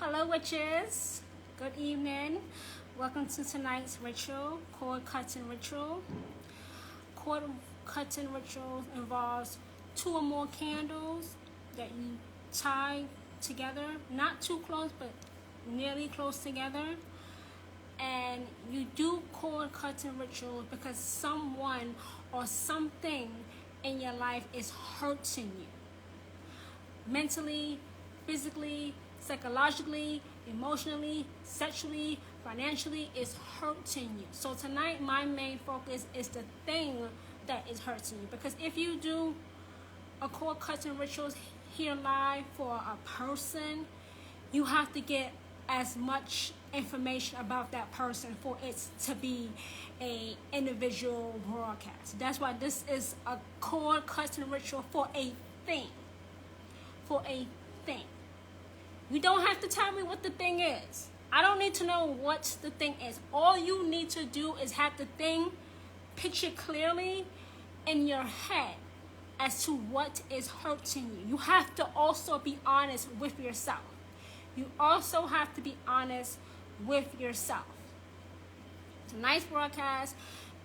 Hello, witches. Good evening. Welcome to tonight's ritual, cord cutting ritual. Cord cutting ritual involves two or more candles that you tie together, not too close, but nearly close together. And you do cord cutting rituals because someone or something in your life is hurting you. Mentally, physically, psychologically, emotionally, sexually, financially, is hurting you. So tonight my main focus is the thing that is hurting you. Because if you do a cord cutting rituals here live for a person, you have to get as much information about that person for it to be a individual broadcast. That's why this is a cord cutting ritual for a thing. For a thing. You don't have to tell me what the thing is. I don't need to know what the thing is. All you need to do is have the thing pictured clearly in your head as to what is hurting you. You have to also be honest with yourself. You also have to be honest with yourself. Tonight's broadcast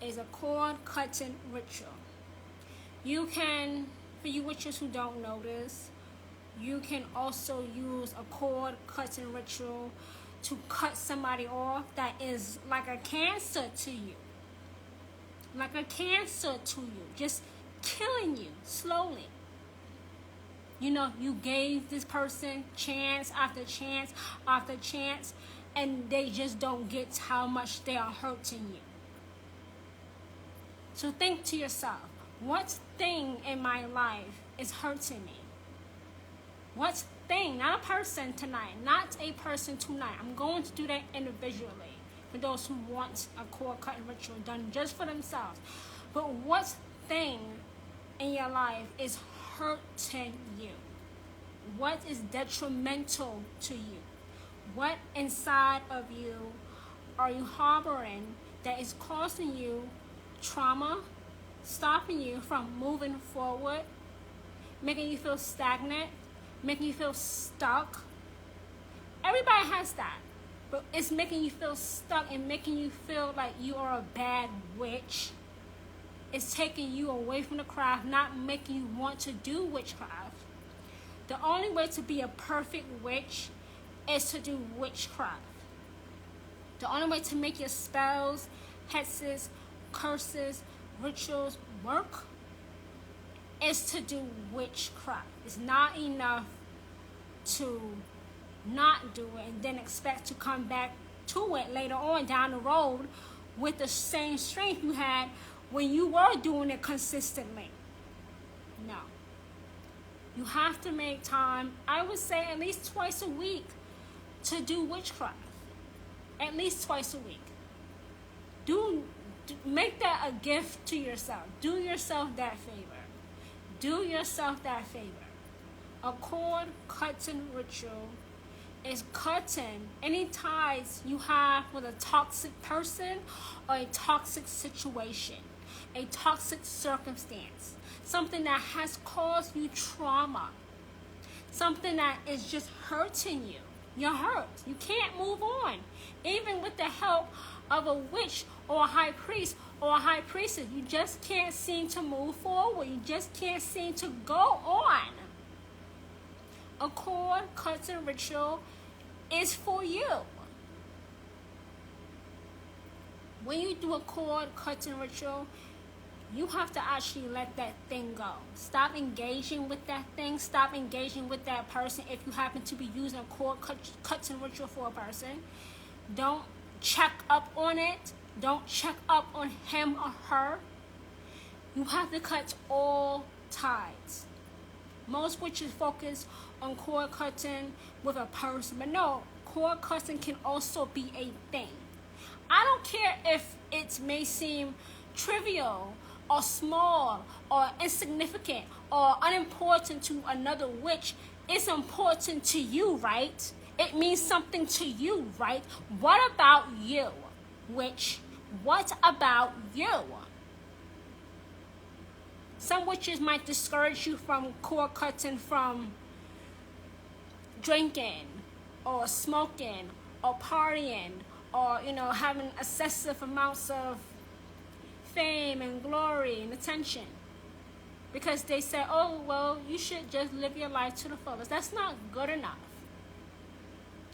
is a cord cutting ritual. You can, for you witches who don't know this, you can also use a cord cutting ritual to cut somebody off that is like a cancer to you. Like a cancer to you. Just killing you slowly. You know, you gave this person chance after chance after chance, and they just don't get how much they are hurting you. So think to yourself, what thing in my life is hurting me? What thing, not a person tonight, not a person tonight. I'm going to do that individually for those who want a cord cutting ritual done just for themselves. But what thing in your life is hurting you? What is detrimental to you? What inside of you are you harboring that is causing you trauma, stopping you from moving forward, making you feel stagnant, making you feel stuck? Everybody has that, but it's making you feel stuck and making you feel like you are a bad witch. It's taking you away from the craft, not making you want to do witchcraft. The only way to be a perfect witch is to do witchcraft. The only way to make your spells, hexes, curses, rituals work is to do witchcraft. It's not enough to not do it and then expect to come back to it later on down the road with the same strength you had when you were doing it consistently. No. You have to make time, I would say at least twice a week, to do witchcraft. At least twice a week. Make that a gift to yourself. Do yourself that favor. Do yourself that favor. A cord cutting ritual is cutting any ties you have with a toxic person or a toxic situation, a toxic circumstance, something that has caused you trauma, something that is just hurting you. You're hurt. You can't move on. Even with the help of a witch or a high priest or a high priestess, you just can't seem to move forward. You just can't seem to go on. A cord cutting ritual is for you. When you do a cord cutting ritual, you have to actually let that thing go. Stop engaging with that thing. Stop engaging with that person. If you happen to be using a cord cutting ritual for a person, don't check up on it. Don't check up on him or her. You have to cut all ties. Most witches focus on cord cutting with a person, but no, cord cutting can also be a thing. I don't care if it may seem trivial or small or insignificant or unimportant to another witch. It's important to you, right? It means something to you, right? What about you, witch? What about you? Some witches might discourage you from cord cutting from drinking, or smoking or partying or, having excessive amounts of fame and glory and attention. Because they say, oh, well, you should just live your life to the fullest. That's not good enough.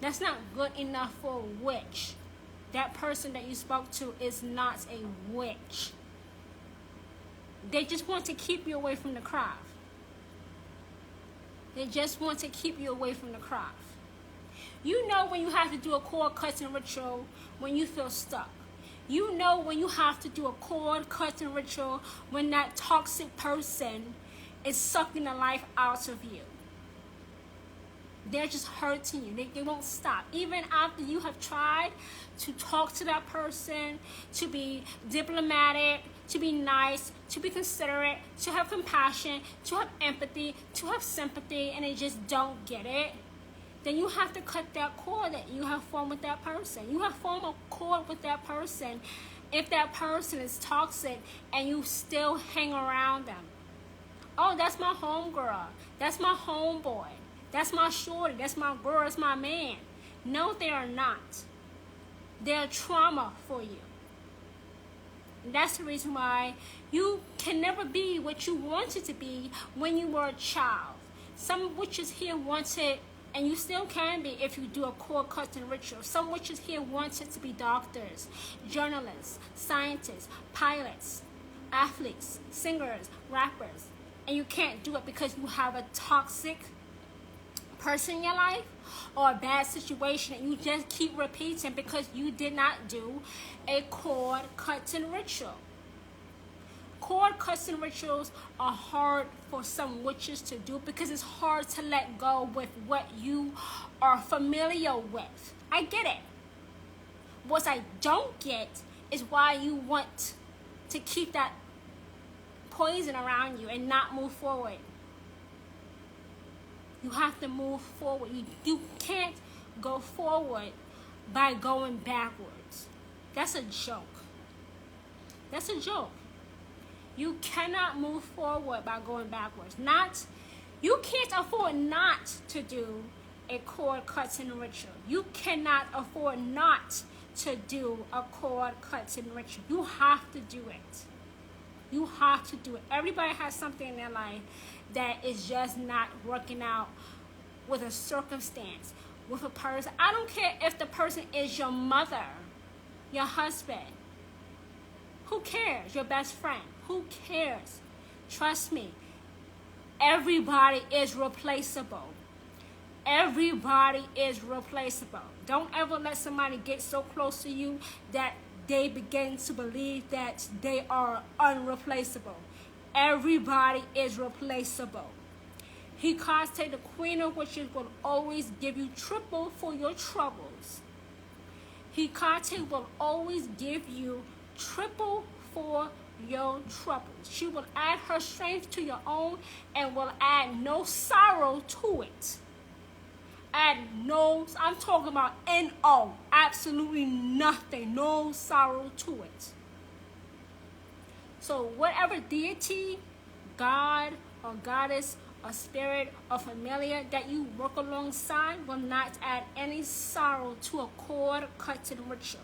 That's not good enough for a witch. That person that you spoke to is not a witch. They just want to keep you away from the craft. They just want to keep you away from the craft. You know when you have to do a cord cutting ritual when you feel stuck. You know when you have to do a cord cutting ritual when that toxic person is sucking the life out of you. They're just hurting you. They won't stop. Even after you have tried to talk to that person, to be diplomatic, to be nice, to be considerate, to have compassion, to have empathy, to have sympathy, and they just don't get it, then you have to cut that cord that you have formed with that person. You have formed a cord with that person if that person is toxic and you still hang around them. Oh, that's my homegirl. That's my homeboy. That's my shorty. That's my girl. That's my man. No, they are not. They're trauma for you. And that's the reason why you can never be what you wanted to be when you were a child. Some witches here wanted, and you still can be if you do a cord cutting ritual. Some witches here wanted to be doctors, journalists, scientists, pilots, athletes, singers, rappers. And you can't do it because you have a toxic person in your life or a bad situation that you just keep repeating because you did not do a cord cutting ritual. Cord cutting rituals are hard for some witches to do because it's hard to let go with what you are familiar with. I get it. What I don't get is why you want to keep that poison around you and not move forward. You have to move forward. You can't go forward by going backwards. That's a joke. That's a joke. You cannot move forward by going backwards. You can't afford not to do a cord cutting ritual. You cannot afford not to do a cord cutting ritual. You have to do it. You have to do it. Everybody has something in their life that is just not working out with a circumstance, with a person. I don't care if the person is your mother, your husband. Who cares? Your best friend. Who cares? Trust me. Everybody is replaceable. Everybody is replaceable. Don't ever let somebody get so close to you that they begin to believe that they are unreplaceable. Everybody is replaceable. Hecate, the queen of witches, will always give you triple for your troubles. Hecate will always give you triple for your troubles. She will add her strength to your own and will add no sorrow to it. I'm talking about N-O, absolutely nothing, no sorrow to it. So whatever deity, God or goddess or spirit or familiar that you work alongside will not add any sorrow to a cord cutting ritual.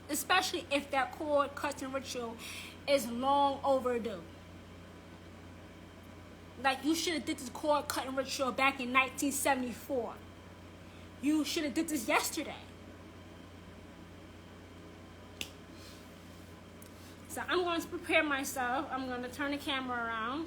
Especially if that cord cutting ritual is long overdue. Like you should have did this cord cutting ritual back in 1974. You should have did this yesterday. So I'm going to prepare myself. I'm going to turn the camera around.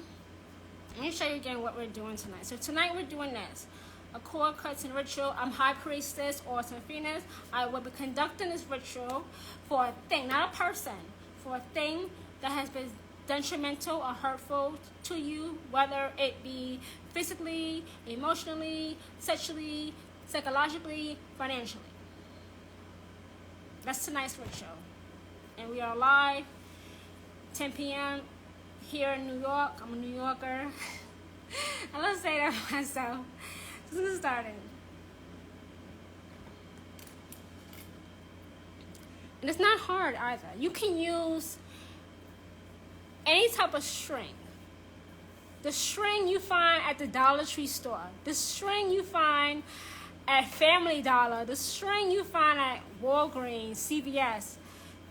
Let me show you again what we're doing tonight. So tonight we're doing this. A cord cutting ritual. I'm High Priestess Autumn Phoenix. I will be conducting this ritual for a thing, not a person, for a thing that has been detrimental or hurtful to you, whether it be physically, emotionally, sexually, psychologically, financially. That's tonight's ritual. And we are live, 10 p.m. here in New York. I'm a New Yorker. I love saying that for myself. Just get started. And it's not hard either. You can use any type of string. The string you find at the Dollar Tree store. The string you find at Family Dollar, the string you find at Walgreens, CVS,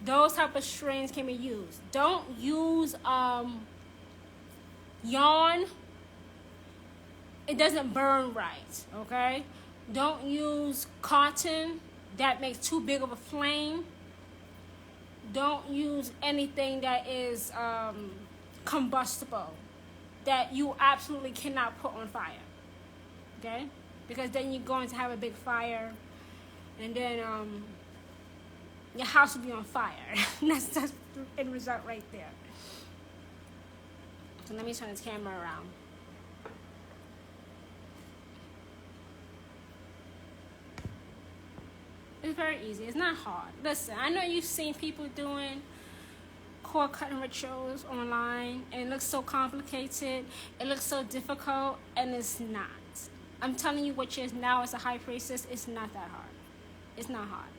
those type of strings can be used. Don't use yarn. It doesn't burn right, okay? Don't use cotton. That makes too big of a flame. Don't use anything that is combustible, that you absolutely cannot put on fire, okay? Because then you're going to have a big fire, and then your house will be on fire. That's the end result right there. So let me turn this camera around. It's very easy. It's not hard. Listen, I know you've seen people doing cord cutting rituals online, and it looks so complicated. It looks so difficult, and it's not. I'm telling you what is now as a high priestess, it's not that hard. It's not hard.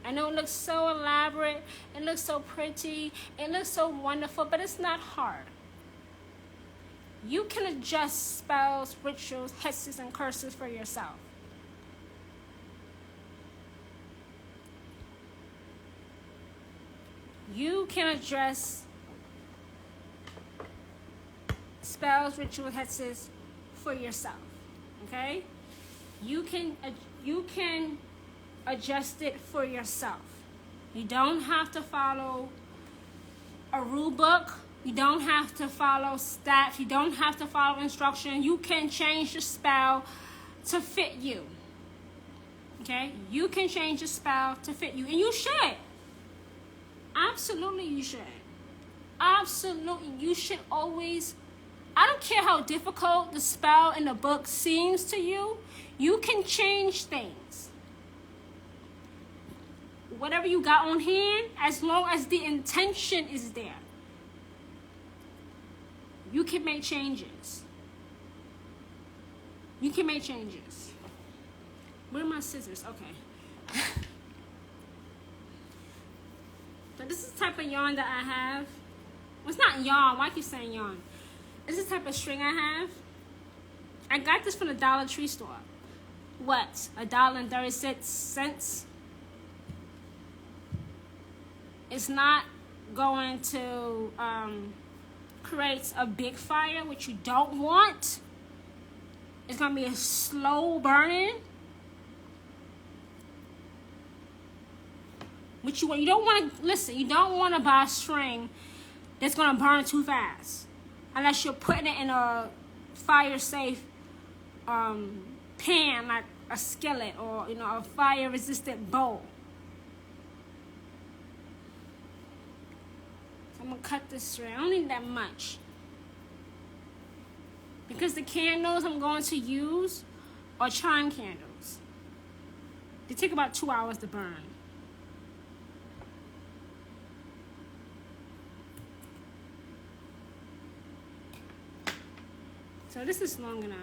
I know it looks so elaborate, it looks so pretty, it looks so wonderful, but it's not hard. You can adjust spells, rituals, hexes, and curses for yourself. You can address spells, rituals, hexes for yourself. Okay? You can adjust it for yourself. You don't have to follow a rule book. You don't have to follow steps. You don't have to follow instruction. You can change the spell to fit you. Okay? You can change the spell to fit you. And you should. Absolutely, you should. Absolutely, you should always. I don't care how difficult the spell in the book seems to you. You can change things. Whatever you got on hand, as long as the intention is there, you can make changes. You can make changes. Where are my scissors? Okay. So this is the type of yarn that I have. Well, it's not yarn. Why keep saying yarn? This is the type of string I have. I got this from the Dollar Tree store. What? $1.36. It's not going to create a big fire, which you don't want. It's going to be a slow burning. Which you don't want to, listen, you don't want to buy a string that's going to burn too fast. Unless you're putting it in a fire-safe pan, like a skillet or, a fire-resistant bowl. So I'm going to cut this string. I don't need that much. Because the candles I'm going to use are chime candles. They take about 2 hours to burn. So this is long enough.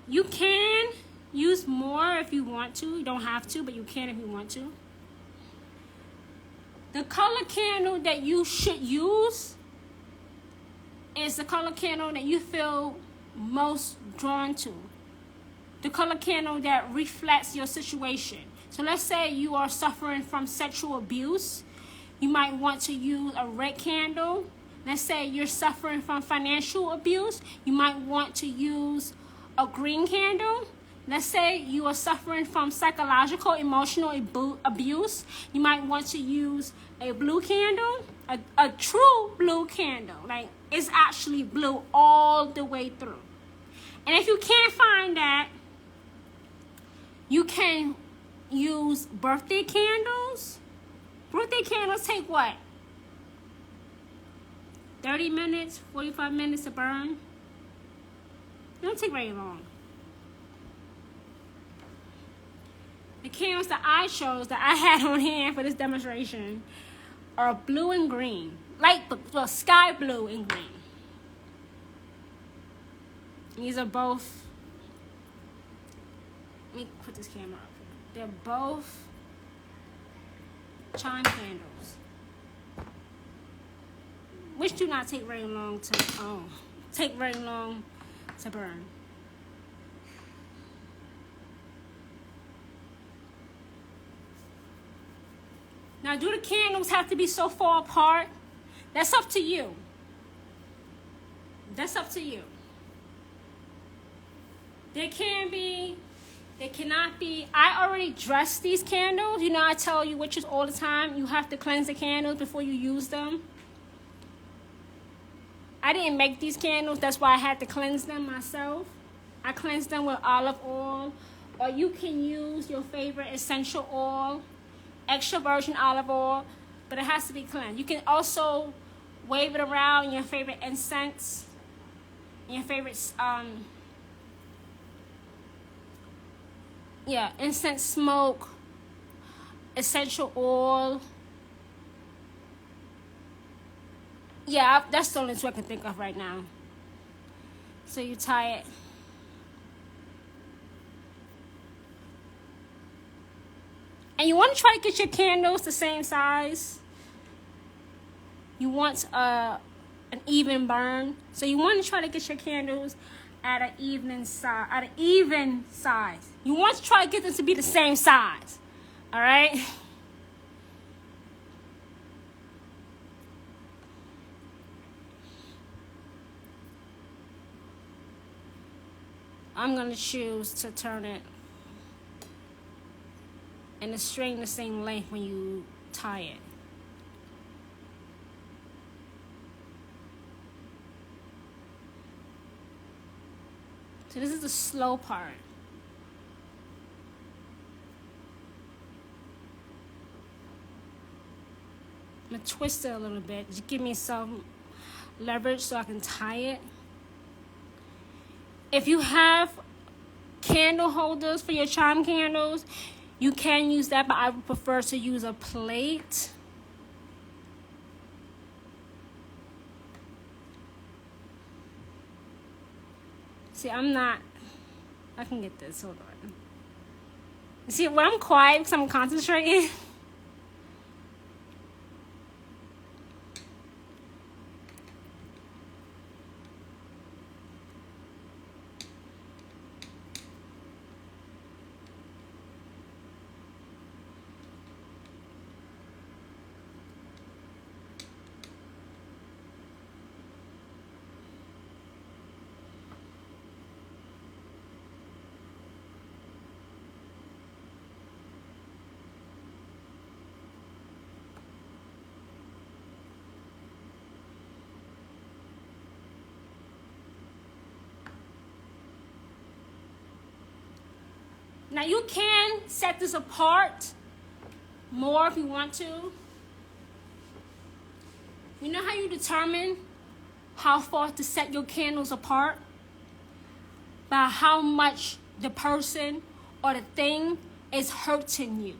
You can use more if you want to. You don't have to, but you can if you want to. The color candle that you should use is the color candle that you feel most drawn to. The color candle that reflects your situation. So let's say you are suffering from sexual abuse. You might want to use a red candle. Let's say you're suffering from financial abuse. You might want to use a green candle. Let's say you are suffering from psychological, emotional abuse. You might want to use a blue candle, a true blue candle. Like, it's actually blue all the way through. And if you can't find that, you can use birthday candles. Birthday candles take what? 30 minutes, 45 minutes to burn. It don't take very long. The candles that I chose, that I had on hand for this demonstration, are blue and green. Well, sky blue and green. These are both, let me put this camera up here. They're both chime candles, which do not take very long to burn. Now, do the candles have to be so far apart? That's up to you. That's up to you. They can be, they cannot be. I already dressed these candles. You know, I tell you witches all the time, you have to cleanse the candles before you use them. I didn't make these candles. That's why I had to cleanse them myself. I cleansed them with olive oil. Or you can use your favorite essential oil, extra virgin olive oil, but it has to be cleansed. You can also wave it around in your favorite incense, your favorite, incense smoke, essential oil. Yeah, that's the only two I can think of right now. So you tie it. And you want to try to get your candles the same size. You want an even burn. So you want to try to get your candles at an even size. You want to try to get them to be the same size. All right? I'm going to choose to turn it and the string the same length when you tie it. So this is the slow part. I'm going to twist it a little bit. Just give me some leverage so I can tie it. If you have candle holders for your chime candles, you can use that, but I would prefer to use a plate. See, I can get this, hold on. See, when I'm quiet because I'm concentrating. Now you can set this apart more if you want to. You know how you determine how far to set your candles apart? By how much the person or the thing is hurting you.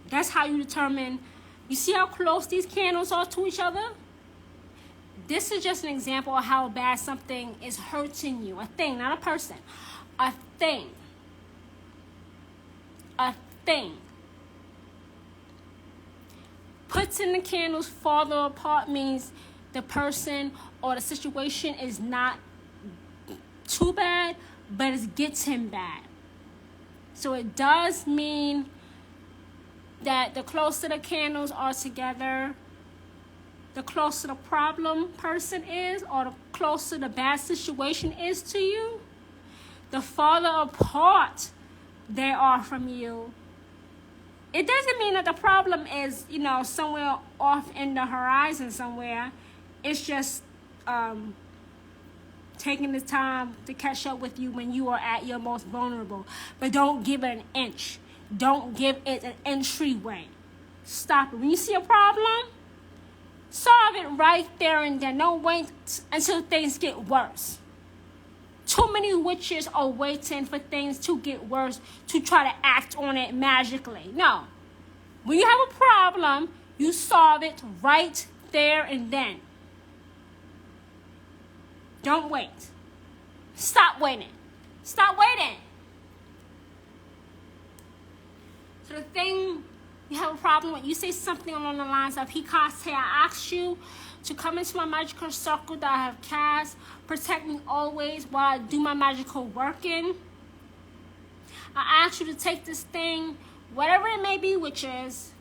That's how you determine. You see how close these candles are to each other? This is just an example of how bad something is hurting you. A thing, not a person. A thing. A thing. Putting the candles farther apart means the person or the situation is not too bad, but it's getting bad. So it does mean that the closer the candles are together, the closer the problem person is, or the closer the bad situation is to you, the farther apart they are from you. It doesn't mean that the problem is, somewhere off in the horizon somewhere. It's just taking the time to catch up with you when you are at your most vulnerable. But don't give it an inch. Don't give it an entryway. Stop it. When you see a problem, solve it right there and then. Don't wait until things get worse. Too many witches are waiting for things to get worse to try to act on it magically. No. When you have a problem, you solve it right there and then. Don't wait. Stop waiting. Stop waiting. So the thing You have a problem with, you say something along the lines of, Hecate, I asked you to come into my magical circle that I have cast. Protect me always while I do my magical working. I ask you to take this thing, whatever it may be, witches,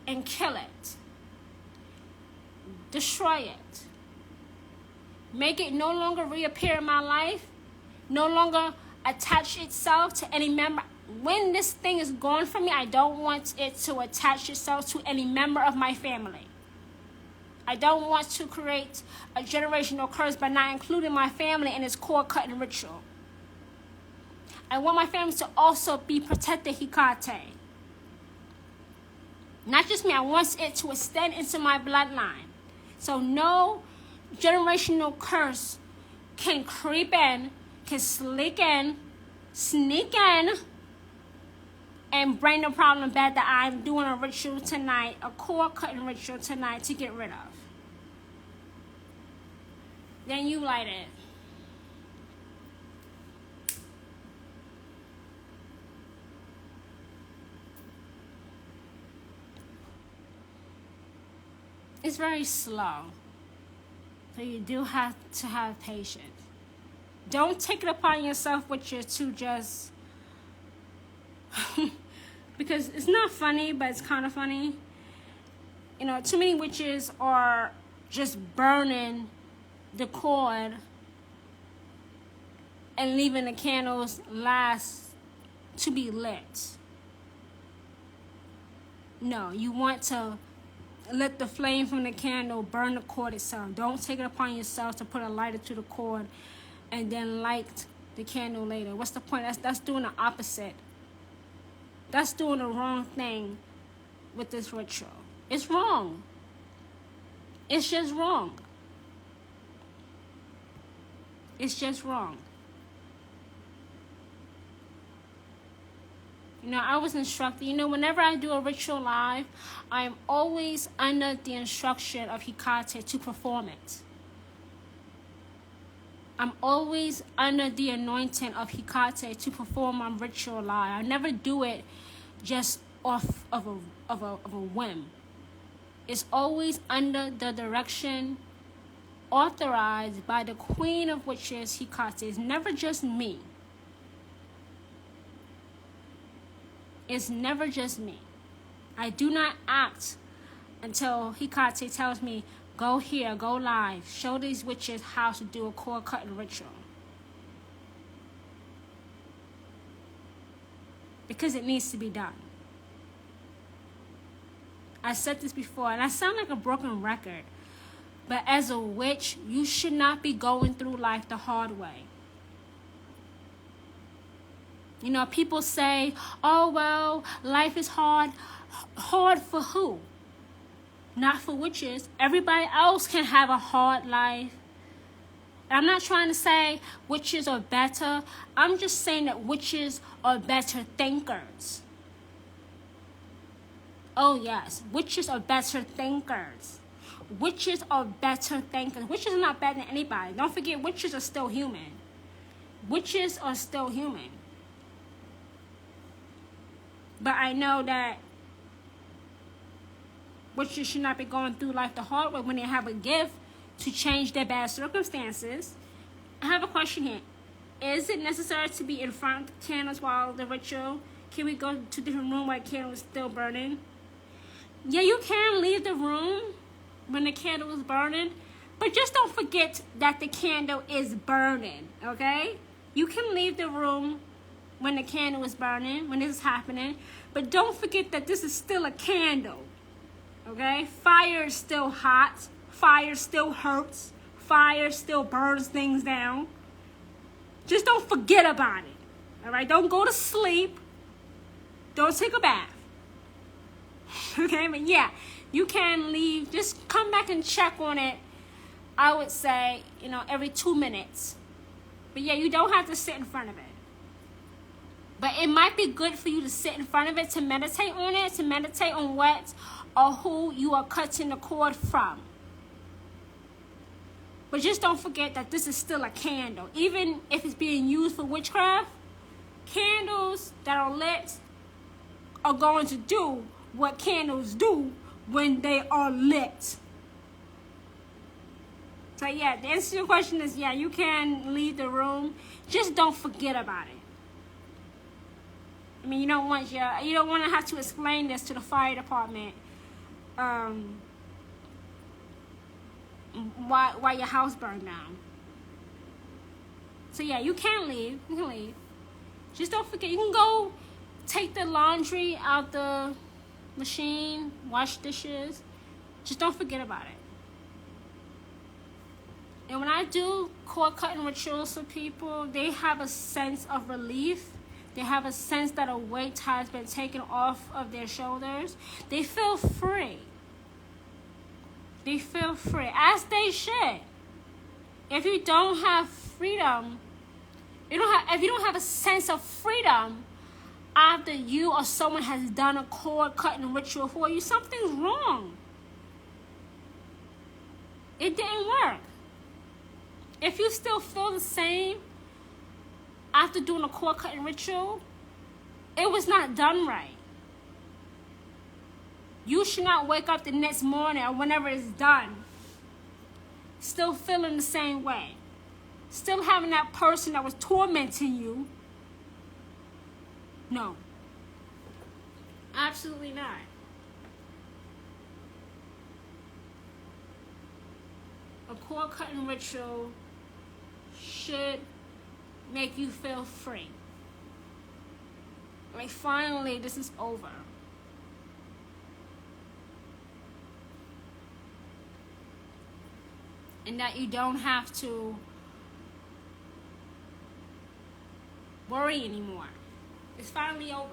and kill it. Destroy it. Make it no longer reappear in my life. No longer attach itself to any member. When this thing is gone from me, I don't want it to attach itself to any member of my family. I don't want to create a generational curse by not including my family in its cord cutting ritual. I want my family to also be protected, Hecate. Not just me, I want it to extend into my bloodline. So no generational curse can creep in, can sneak in, and bring the problem back that I'm doing a ritual tonight, a cord cutting ritual tonight to get rid of. Then you light it. It's very slow. So you do have to have patience. Don't take it upon yourself with you to just because it's not funny, but it's kind of funny. You know, too many witches are just burning the cord and leaving the candles last to be lit. No, you want to let the flame from the candle burn the cord itself. Don't take it upon yourself to put a lighter to the cord and then light the candle later. What's the point? That's doing the opposite. That's doing the wrong thing with this ritual. It's wrong. It's just wrong. It's just wrong. You know, I was instructed, you know, whenever I do a ritual live, I'm always under the instruction of Hecate to perform it. I'm always under the anointing of Hecate to perform my ritual live. I never do it just off of a whim. It's always under the direction authorized by the Queen of Witches, Hecate. It's never just me. It's never just me. I do not act until Hecate tells me, go here, go live, show these witches how to do a cord cutting ritual. Because it needs to be done. I said this before, and I sound like a broken record, but as a witch, you should not be going through life the hard way. You know, people say, oh, well, life is hard. Hard for who? Not for witches. Everybody else can have a hard life. I'm not trying to say witches are better. I'm just saying that witches are better thinkers. Oh, yes. Witches are better thinkers. Witches are better thinkers. Witches are not better than anybody. Don't forget, witches are still human. Witches are still human. But I know that witches should not be going through life the hard way when they have a gift to change their bad circumstances. I have a question here. Is it necessary to be in front of the candles while the ritual? Can we go to a different room while the candle is still burning? Yeah, you can leave the room when the candle is burning, but just don't forget that the candle is burning, okay? You can leave the room when the candle is burning, when this is happening, but don't forget that this is still a candle, okay? Fire is still hot. Fire still hurts. Fire still burns things down. Just don't forget about it, all right? Don't go to sleep. Don't take a bath. Okay, but yeah, you can leave. Just come back and check on it, I would say, you know, every 2 minutes. But yeah, you don't have to sit in front of it. But it might be good for you to sit in front of it, to meditate on it, to meditate on what or who you are cutting the cord from. But just don't forget that this is still a candle. Even if it's being used for witchcraft, candles that are lit are going to do what candles do when they are lit. So yeah, the answer to your question is, yeah, you can leave the room. Just don't forget about it. I mean, you don't want to have to explain this to the fire department. Why your house burned down. So yeah, you can leave. You can leave. Just don't forget. You can go take the laundry out the machine, wash dishes. Just don't forget about it. And when I do cord cutting rituals for people, they have a sense of relief. They have a sense that a weight has been taken off of their shoulders. They feel free. They feel free, as they should. If you don't have freedom, if you don't have a sense of freedom after you or someone has done a cord cutting ritual for you, something's wrong. It didn't work. If you still feel the same after doing a cord cutting ritual, it was not done right. You should not wake up the next morning or whenever it's done still feeling the same way. Still having that person that was tormenting you. No. Absolutely not. A cord cutting ritual should make you feel free. Like, finally, this is over. And that you don't have to worry anymore. It's finally over.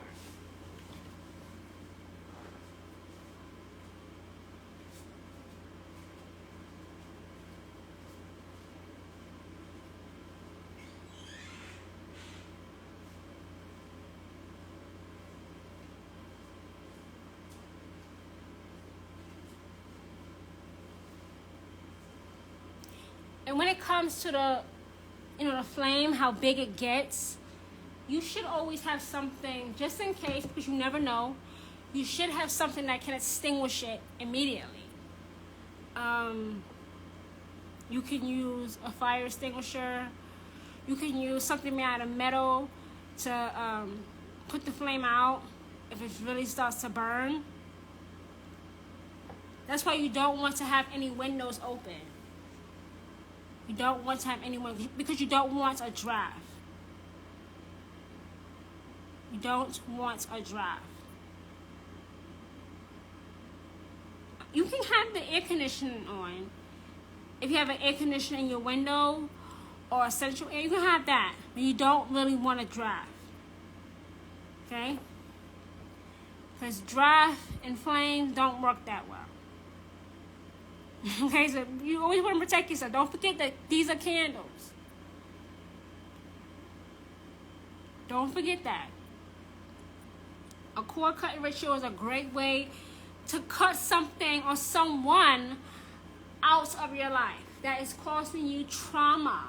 And when it comes to the flame, how big it gets, you should always have something, just in case, because you never know, you should have something that can extinguish it immediately. You can use a fire extinguisher. You can use something made out of metal to put the flame out if it really starts to burn. That's why you don't want to have any windows open. You don't want to have anyone, because you don't want a draft. You don't want a draft. You can have the air conditioning on. If you have an air conditioner in your window or a central air, you can have that. But you don't really want a draft. Okay? Because draft and flames don't work that well. Okay, so you always want to protect yourself. Don't forget that these are candles. Don't forget that. A cord cutting ritual is a great way to cut something or someone out of your life that is causing you trauma.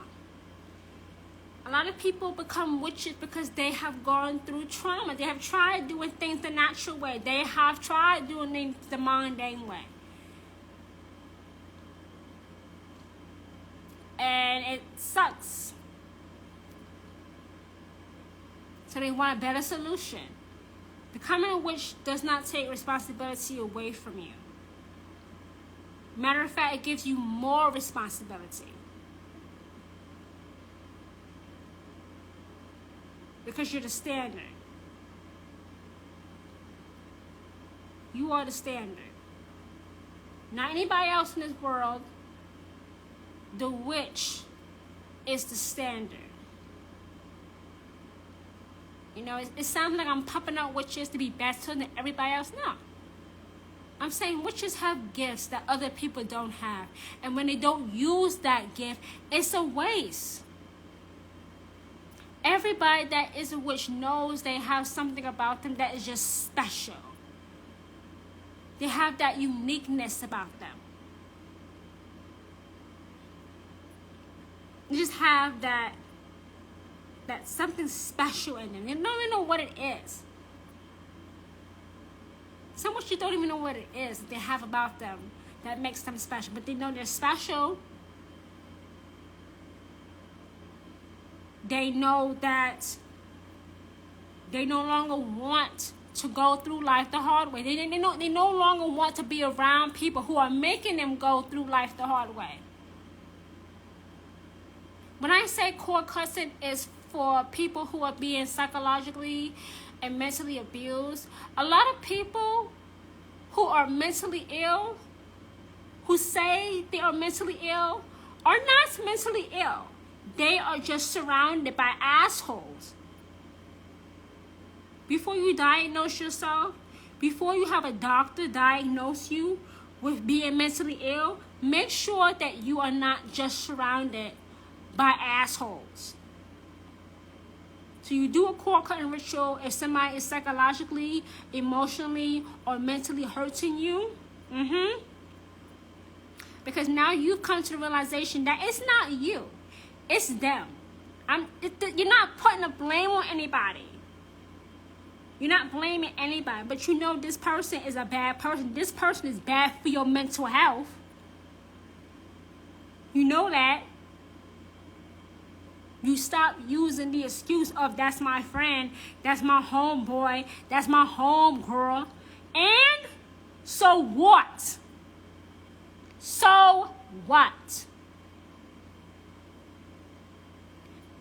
A lot of people become witches because they have gone through trauma. They have tried doing things the natural way. They have tried doing things the mundane way. And it sucks. So they want a better solution. Becoming a witch does not take responsibility away from you. Matter of fact, it gives you more responsibility. Because you're the standard. You are the standard. Not anybody else in this world. The witch is the standard. You know, it sounds like I'm pumping out witches to be better than everybody else. No. I'm saying witches have gifts that other people don't have. And when they don't use that gift, it's a waste. Everybody that is a witch knows they have something about them that is just special. They have that uniqueness about them. You just have that something special in them. You don't even know what it is. Some witches don't even know what it is that they have about them that makes them special, but they know they're special. They know that they no longer want to go through life the hard way. They no longer want to be around people who are making them go through life the hard way. When I say cord cussing is for people who are being psychologically and mentally abused, a lot of people who are mentally ill, who say they are mentally ill, are not mentally ill. They are just surrounded by assholes. Before you diagnose yourself, before you have a doctor diagnose you with being mentally ill, make sure that you are not just surrounded by assholes. So you do a cord cutting ritual if somebody is psychologically, emotionally, or mentally hurting you. Because now you've come to the realization that it's not you, it's them. You're not putting a blame on anybody. You're not blaming anybody, but you know this person is a bad person. This person is bad for your mental health. You know that. You stop using the excuse of that's my friend, that's my homeboy, that's my homegirl. And so what? So what?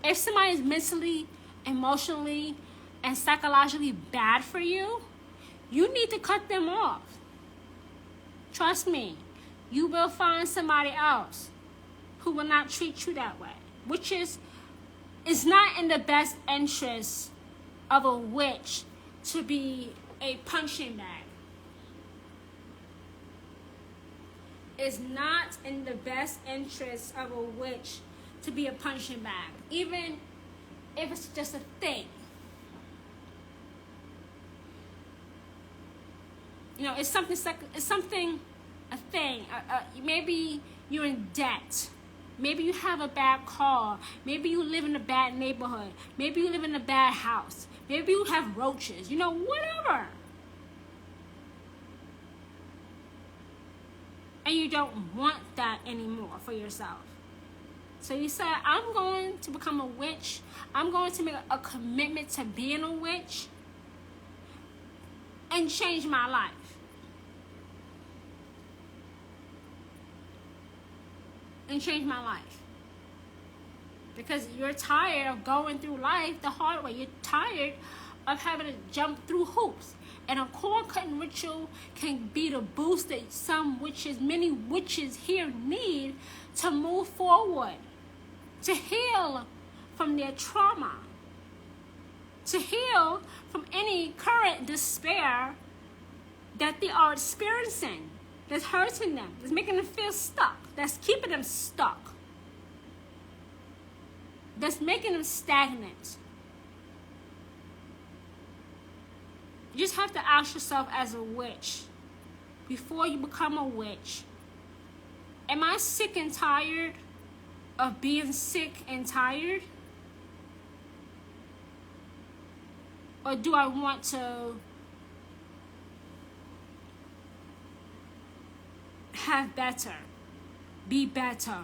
If somebody is mentally, emotionally, and psychologically bad for you, you need to cut them off. Trust me, you will find somebody else who will not treat you that way, which is not in the best interest of a witch to be a punching bag. It's not in the best interest of a witch to be a punching bag, even if it's just a thing. You know, it's something, a thing. Maybe you're in debt. Maybe you have a bad car. Maybe you live in a bad neighborhood. Maybe you live in a bad house. Maybe you have roaches. You know, whatever. And you don't want that anymore for yourself. So you say, I'm going to become a witch. I'm going to make a commitment to being a witch and change my life. And change my life. Because you're tired of going through life the hard way. You're tired of having to jump through hoops. And a cord cutting ritual can be the boost that many witches here need to move forward, to heal from their trauma, to heal from any current despair that they are experiencing, that's hurting them, that's making them feel stuck, that's keeping them stuck, that's making them stagnant. You just have to ask yourself as a witch, before you become a witch, am I sick and tired of being sick and tired? Or do I want to have better, be better?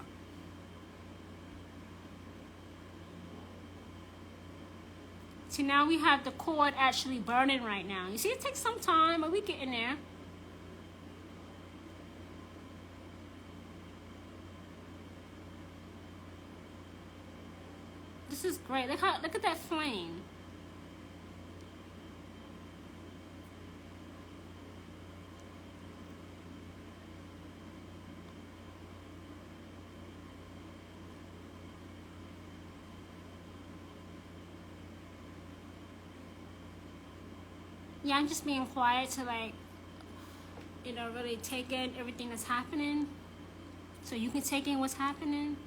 See, now we have the cord actually burning right now. You see, it takes some time, but we get in there. This is great. Look at that flame. Yeah, I'm just being quiet to really take in everything that's happening, so you can take in what's happening.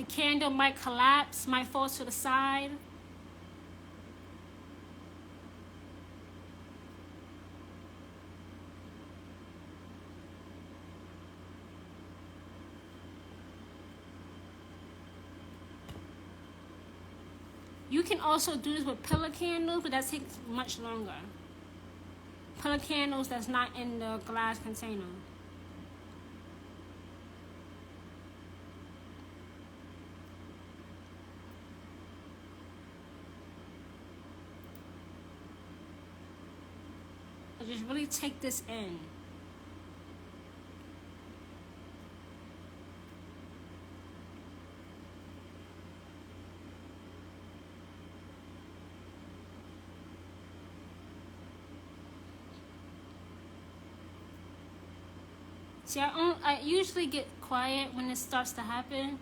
The candle might collapse, might fall to the side. You can also do this with pillar candles, but that takes much longer. Pillar candles that's not in the glass container. I just really take this in. See, I usually get quiet when it starts to happen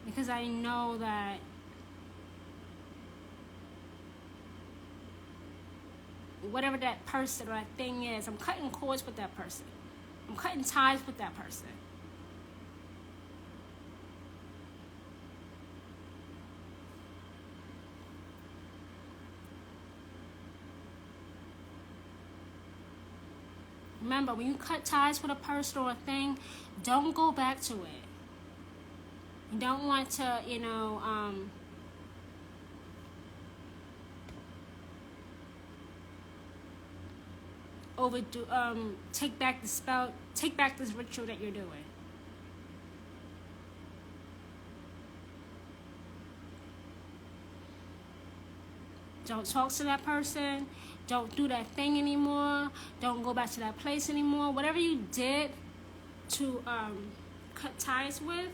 because I know that whatever that person or that thing is, I'm cutting cords with that person. I'm cutting ties with that person. Remember, when you cut ties with a person or a thing, don't go back to it. You don't want to, overdo, take back the spell, take back this ritual that you're doing. Don't talk to that person. Don't do that thing anymore. Don't go back to that place anymore. Whatever you did to cut ties with,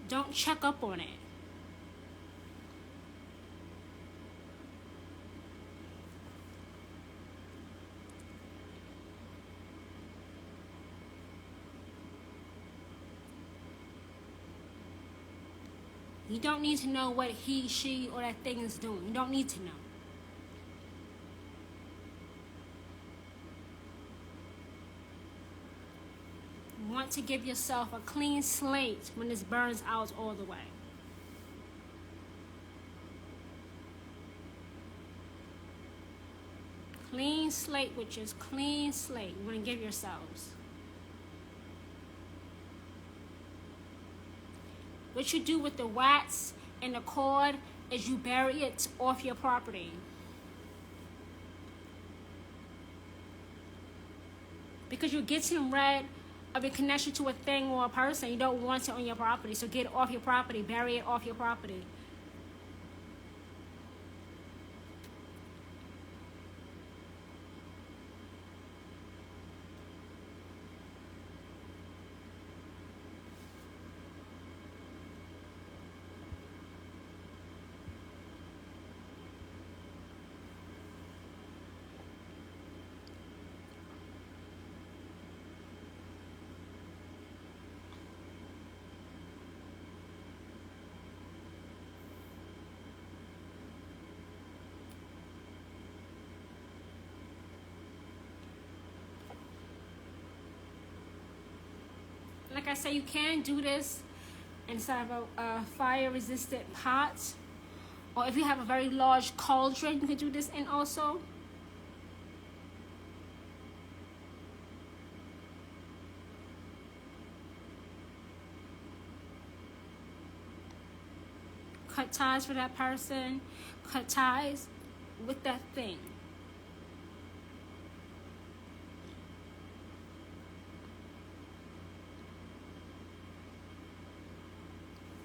don't check up on it. You don't need to know what he, she, or that thing is doing. You don't need to know. You want to give yourself a clean slate when this burns out all the way. Clean slate, which is clean slate. You want to give yourselves. What you do with the wax and the cord is you bury it off your property. Because you're getting rid of your connection to a thing or a person. You don't want it on your property. So get it off your property. Bury it off your property. Like I said, you can do this inside of a fire-resistant pot. Or if you have a very large cauldron, you can do this in also. Cut ties for that person. Cut ties with that thing.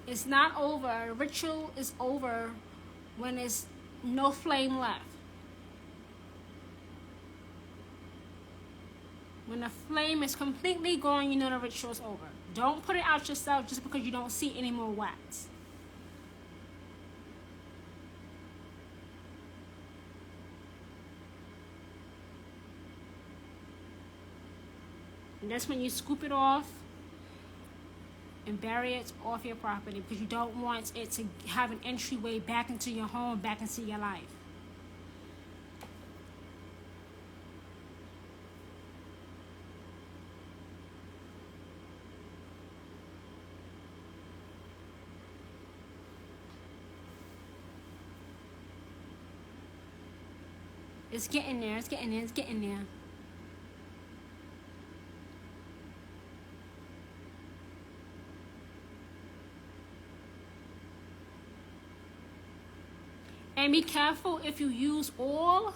It's not over. Ritual is over when there's no flame left. When the flame is completely gone, you know the ritual is over. Don't put it out yourself just because you don't see any more wax. And that's when you scoop it off and bury it off your property because you don't want it to have an entryway back into your home, back into your life. It's getting there. It's getting there. It's getting there. And be careful if you use oil,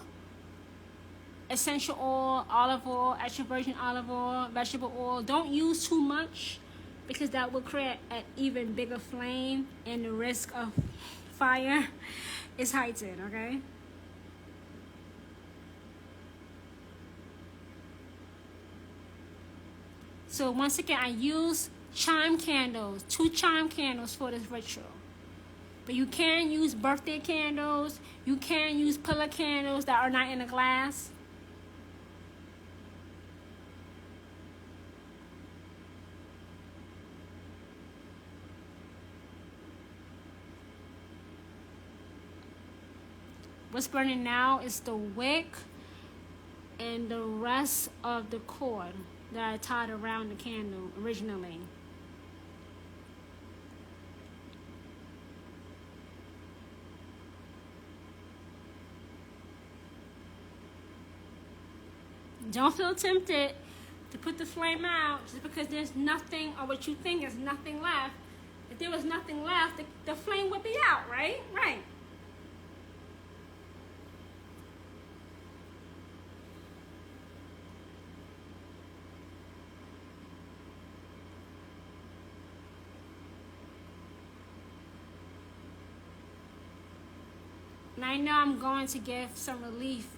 essential oil, olive oil, extra virgin olive oil, vegetable oil. Don't use too much because that will create an even bigger flame and the risk of fire is heightened, okay? So once again, I use chime candles, 2 chime candles for this ritual. But you can use birthday candles. You can use pillar candles that are not in a glass. What's burning now is the wick and the rest of the cord that I tied around the candle originally. Don't feel tempted to put the flame out just because there's nothing, or what you think is nothing left. If there was nothing left, the flame would be out, right? Right. And I know I'm going to give some relief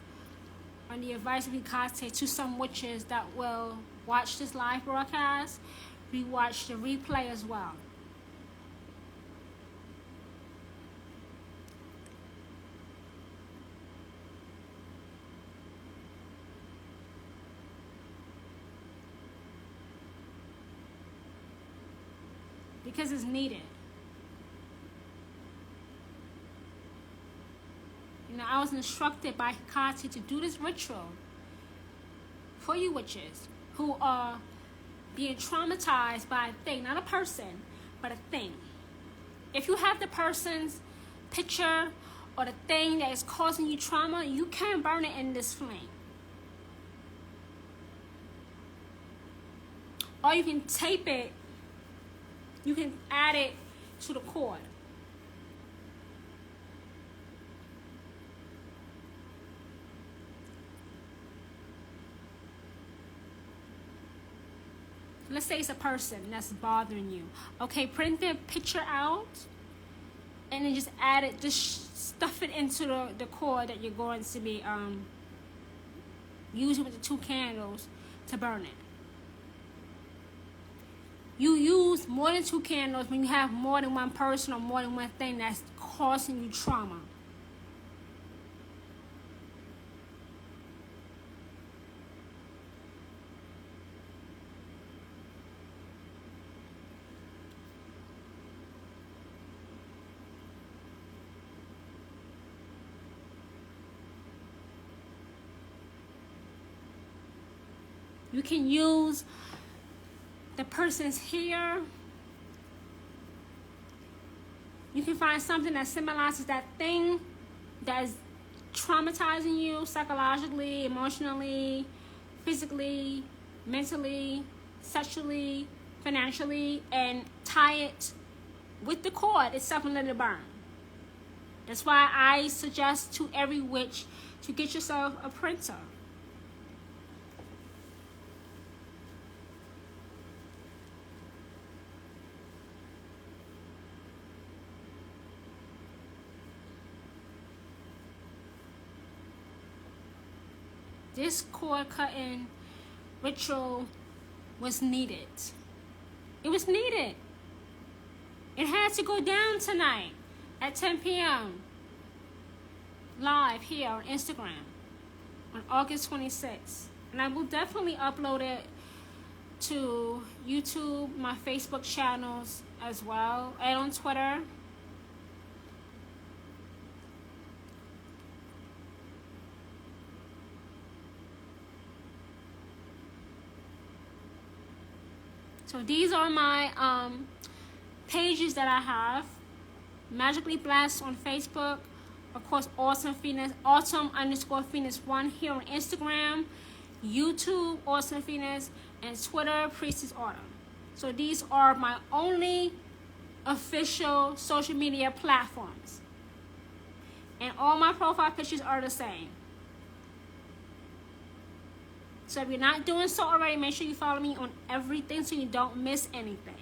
on the advice of Hecate to some witches that will watch this live broadcast, rewatch the replay as well. Because it's needed. You know, I was instructed by Hecate to do this ritual for you witches who are being traumatized by a thing, not a person, but a thing. If you have the person's picture or the thing that is causing you trauma, you can burn it in this flame. Or you can tape it, you can add it to the cord. Let's say it's a person that's bothering you. Okay, print their picture out and then just add it, just stuff it into the cord that you're going to be using with the 2 candles to burn it. You use more than 2 candles when you have more than one person or more than one thing that's causing you trauma. You can use the person's hair. You can find something that symbolizes that thing that is traumatizing you psychologically, emotionally, physically, mentally, sexually, financially, and tie it with the cord itself and let it burn. That's why I suggest to every witch to get yourself a printer. This cord cutting ritual was needed. It was needed. It had to go down tonight at 10 p.m. live here on Instagram on August 26th. And I will definitely upload it to YouTube, my Facebook channels as well, and on Twitter. So these are my pages that I have. Magically Blessed on Facebook, Of course, Awesome Phoenix, Autumn_Phoenix1 here on Instagram, YouTube, Awesome Phoenix, and Twitter, Priestess Autumn. So these are my only official social media platforms. And all my profile pictures are the same. So if you're not doing so already, make sure you follow me on everything so you don't miss anything.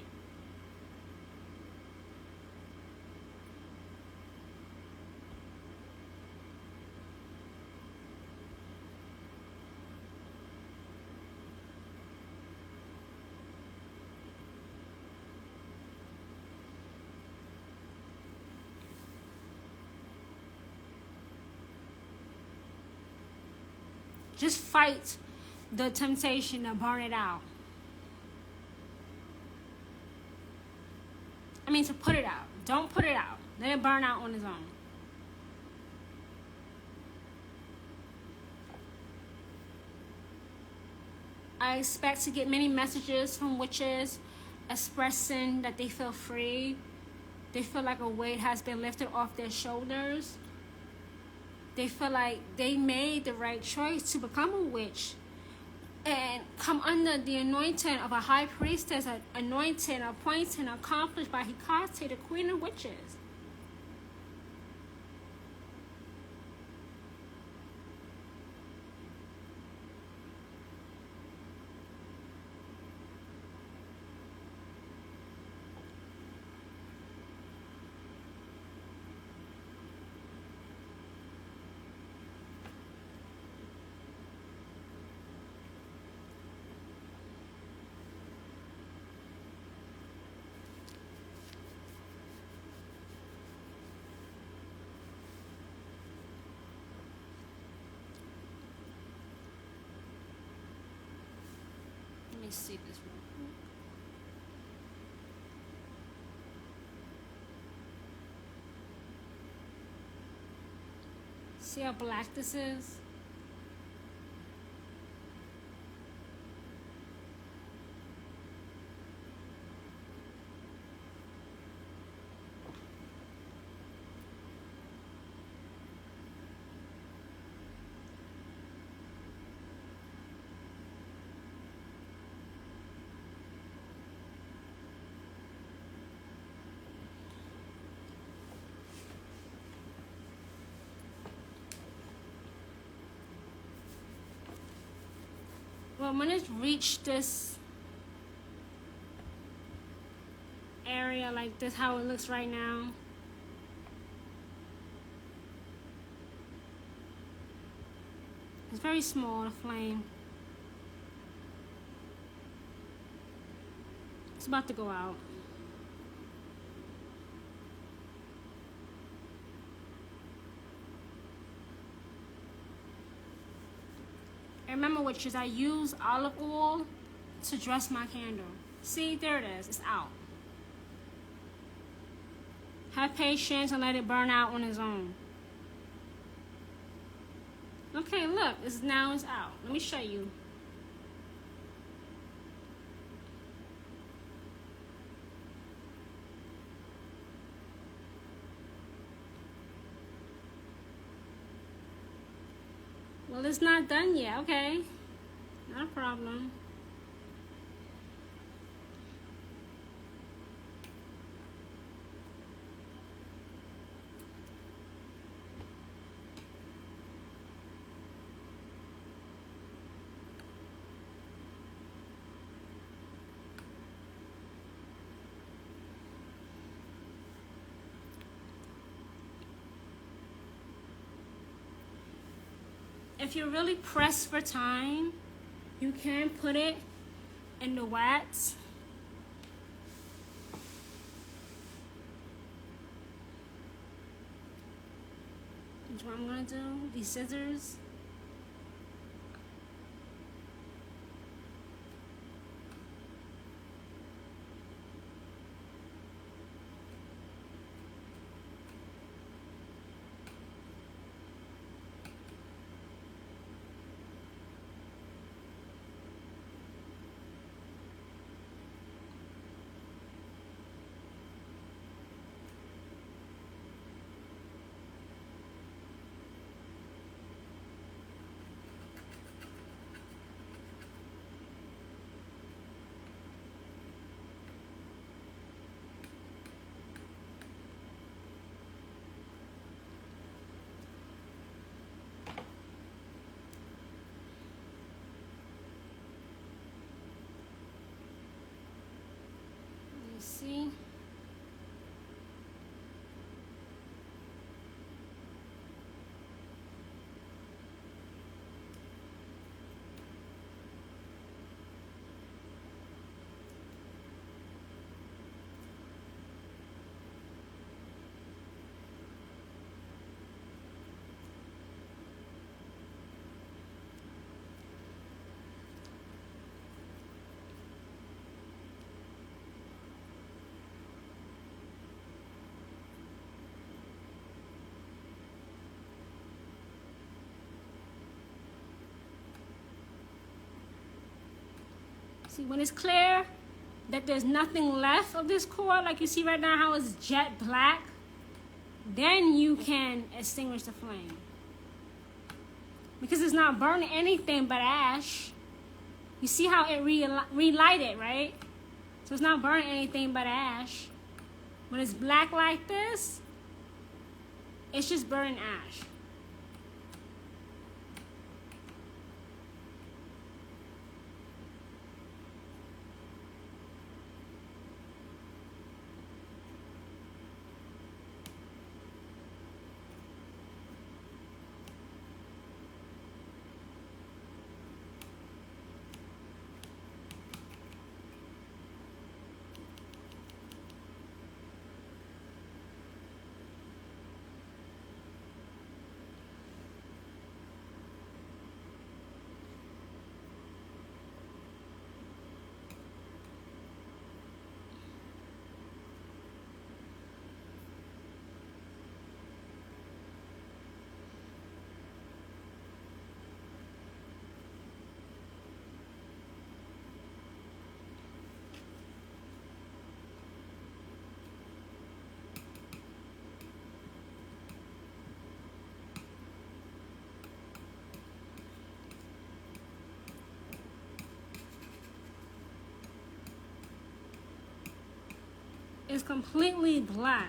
Just fight the temptation to burn it out. I mean, to put it out. Don't put it out. Let it burn out on its own. I expect to get many messages from witches expressing that they feel free. They feel like a weight has been lifted off their shoulders. They feel like they made the right choice to become a witch and come under the anointing of a high priestess, an anointing, appointed, accomplished by Hecate, the queen of witches. Let me see this one. See how black this is? Well, when it's reached this area like this, how it looks right now, it's very small, the flame. It's about to go out. And remember, witches, I use olive oil to dress my candle. See, there it is. It's out. Have patience and let it burn out on its own. Okay, look. It's out. Let me show you. Well, it's not done yet. Okay. Not a problem. If you're really pressed for time, you can put it in the wax. That's what I'm gonna do. These scissors. see. See, when it's clear that there's nothing left of this cord, like you see right now how it's jet black, then you can extinguish the flame. Because it's not burning anything but ash. You see how it relighted, right? So it's not burning anything but ash. When it's black like this, it's just burning ash. It's completely black.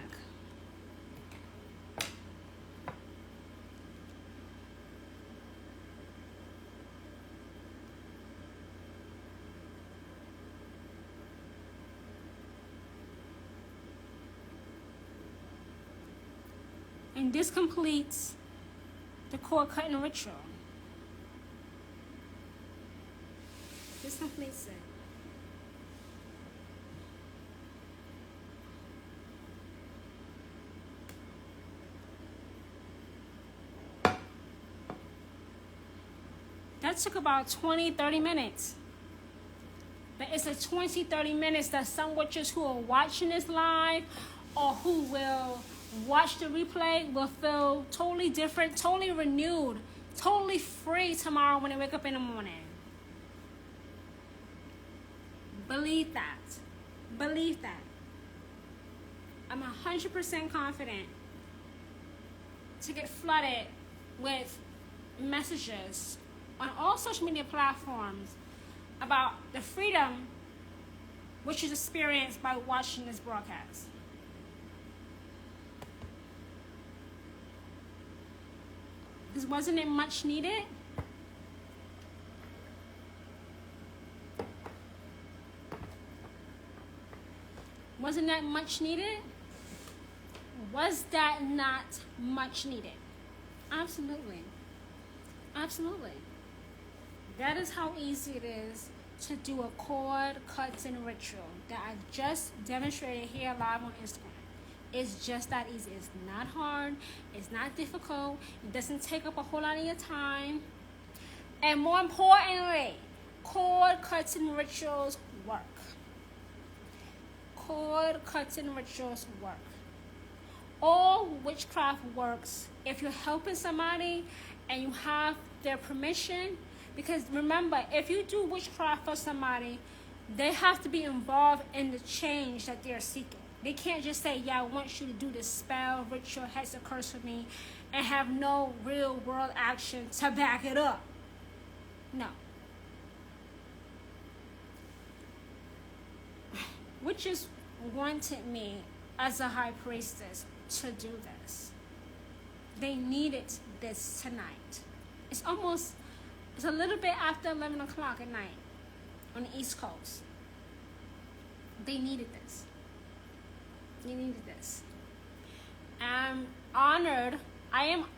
And this completes the cord cutting ritual. This completes it. That took about 20-30 minutes. But it's a 20-30 minutes that some witches who are watching this live or who will watch the replay will feel totally different, totally renewed, totally free tomorrow when they wake up in the morning. Believe that. Believe that. I'm 100% confident to get flooded with messages on all social media platforms about the freedom which is experienced by watching this broadcast. Because wasn't it much needed? Wasn't that much needed? Was that not much needed? Absolutely. Absolutely. That is how easy it is to do a cord cutting ritual that I just demonstrated here live on Instagram. It's just that easy. It's not hard. It's not difficult. It doesn't take up a whole lot of your time. And more importantly, cord cutting rituals work. Cord cutting rituals work. All witchcraft works if you're helping somebody and you have their permission. Because remember, if you do witchcraft for somebody, they have to be involved in the change that they're seeking. They can't just say, yeah, I want you to do this spell, ritual, hex, or curse for me, and have no real world action to back it up. No. Witches wanted me as a high priestess to do this. They needed this tonight. It's a little bit after 11 o'clock at night on the East Coast. They needed this. You needed this. I am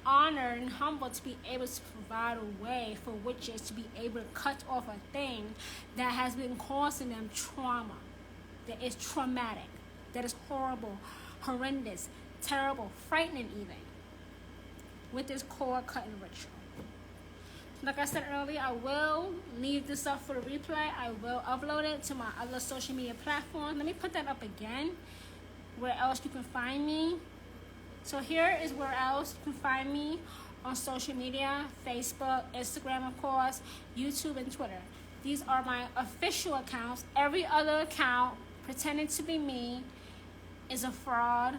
honored and humbled to be able to provide a way for witches to be able to cut off a thing that has been causing them trauma, that is traumatic, that is horrible, horrendous, terrible, frightening even, with this cord cutting ritual. Like I said earlier, I will leave this up for the replay. I will upload it to my other social media platforms. Let me put that up again, where else you can find me. So here is where else you can find me on social media: Facebook, Instagram, of course, YouTube, and Twitter. These are my official accounts. Every other account pretending to be me is a fraud.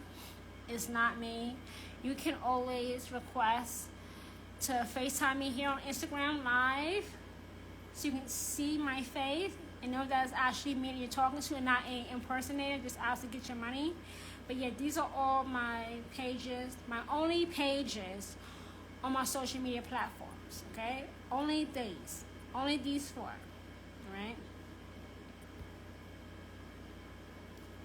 It's not me. You can always request to FaceTime me here on Instagram Live so you can see my face and know that it's actually me that you're talking to and not an impersonator just out to get your money. But yeah, these are all my pages, my only pages on my social media platforms, okay? Only these 4, all right?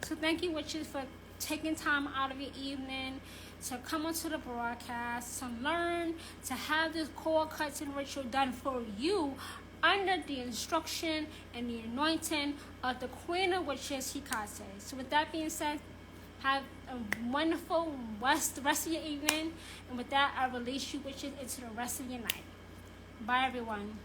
So thank you, witches, for taking time out of your evening to come onto the broadcast, to learn, to have this cord cutting ritual done for you under the instruction and the anointing of the Queen of Witches, Hecate. So with that being said, have a wonderful rest of your evening. And with that, I release you, witches, into the rest of your night. Bye, everyone.